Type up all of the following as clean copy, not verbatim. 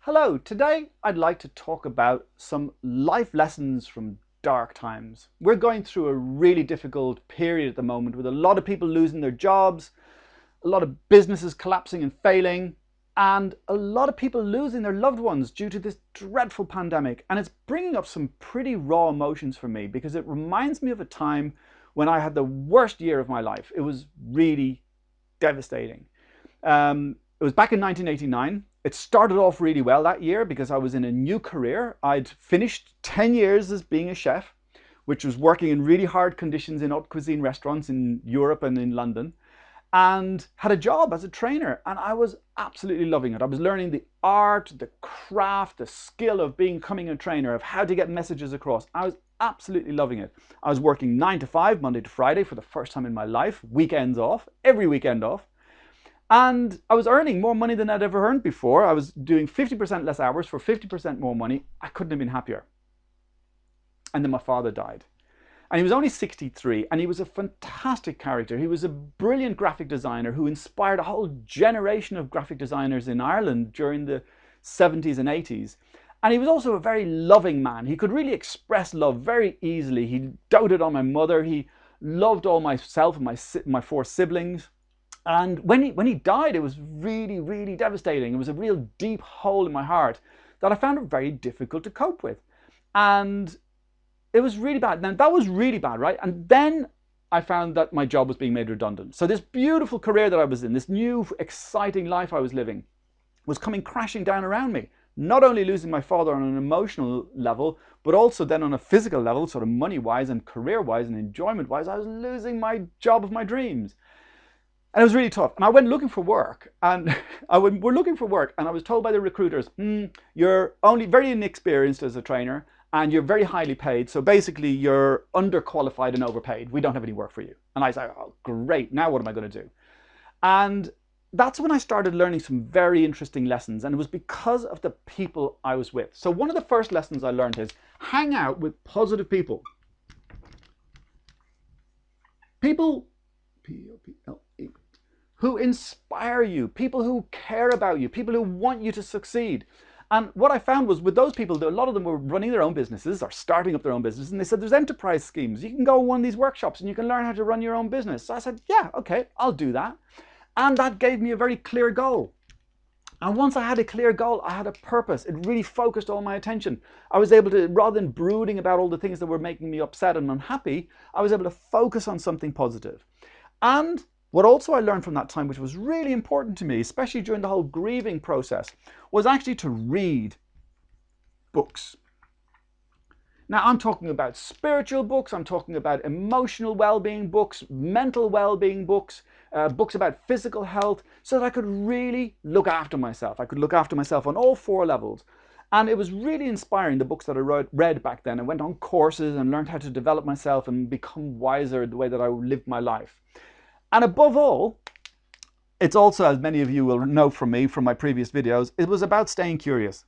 Hello, today I'd like to talk about some life lessons from dark times. We're going through a really difficult period at the moment with a lot of people losing their jobs, a lot of businesses collapsing and failing, and a lot of people losing their loved ones due to this dreadful pandemic. And it's bringing up some pretty raw emotions for me because it reminds me of a time when I had the worst year of my life. It was really devastating. It was back in 1989. It started off really well that year because I was in a new career. I'd finished 10 years as being a chef, which was working in really hard conditions in haute cuisine restaurants in Europe and in London, and had a job as a trainer. And I was absolutely loving it. I was learning the art, the craft, the skill of becoming a trainer, of how to get messages across. I was absolutely loving it. I was working 9 to 5, Monday to Friday for the first time in my life, weekends off, every weekend off. And I was earning more money than I'd ever earned before. I was doing 50% less hours for 50% more money. I couldn't have been happier. And then my father died. And he was only 63, and he was a fantastic character. He was a brilliant graphic designer who inspired a whole generation of graphic designers in Ireland during the 70s and 80s. And he was also a very loving man. He could really express love very easily. He doted on my mother. He loved all myself and my four siblings. And when he died, it was really, really devastating. It was a real deep hole in my heart that I found it very difficult to cope with. And it was really bad. Now, that was really bad, right? And then I found that my job was being made redundant. So this beautiful career that I was in, this new, exciting life I was living, was coming crashing down around me. Not only losing my father on an emotional level, but also then on a physical level, sort of money-wise and career-wise and enjoyment-wise, I was losing my job of my dreams. And it was really tough. And I went looking for work, and we're looking for work, and I was told by the recruiters, you're only very inexperienced as a trainer, and you're very highly paid. So basically, you're underqualified and overpaid. We don't have any work for you. And I said, oh, great. Now what am I going to do? And that's when I started learning some very interesting lessons. And it was because of the people I was with. So one of the first lessons I learned is hang out with positive people. People, P-O-P-L-E, who inspire you, people who care about you, people who want you to succeed. And what I found was with those people, a lot of them were running their own businesses or starting up their own business. And they said, there's enterprise schemes. You can go on one of these workshops and you can learn how to run your own business. So I said, yeah, okay, I'll do that. And that gave me a very clear goal. And once I had a clear goal, I had a purpose. It really focused all my attention. I was able to, rather than brooding about all the things that were making me upset and unhappy, I was able to focus on something positive. And what also I learned from that time, which was really important to me, especially during the whole grieving process, was actually to read books. Now, I'm talking about spiritual books, I'm talking about emotional well-being books, mental well-being books, books about physical health, so that I could really look after myself. I could look after myself on all four levels. And it was really inspiring, the books that I read back then. I went on courses and learned how to develop myself and become wiser the way that I lived my life. And above all, it's also, as many of you will know from me, from my previous videos, it was about staying curious.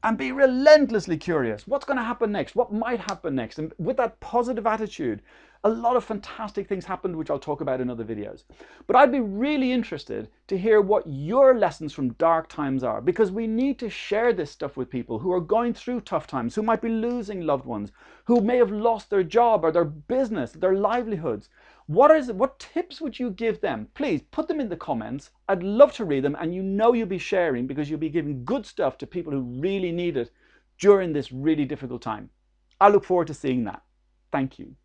And be relentlessly curious. What's going to happen next? What might happen next? And with that positive attitude, a lot of fantastic things happened, which I'll talk about in other videos. But I'd be really interested to hear what your lessons from dark times are, because we need to share this stuff with people who are going through tough times, who might be losing loved ones, who may have lost their job or their business, their livelihoods. What tips would you give them? Please put them in the comments. I'd love to read them, and you know you'll be sharing because you'll be giving good stuff to people who really need it during this really difficult time. I look forward to seeing that. Thank you.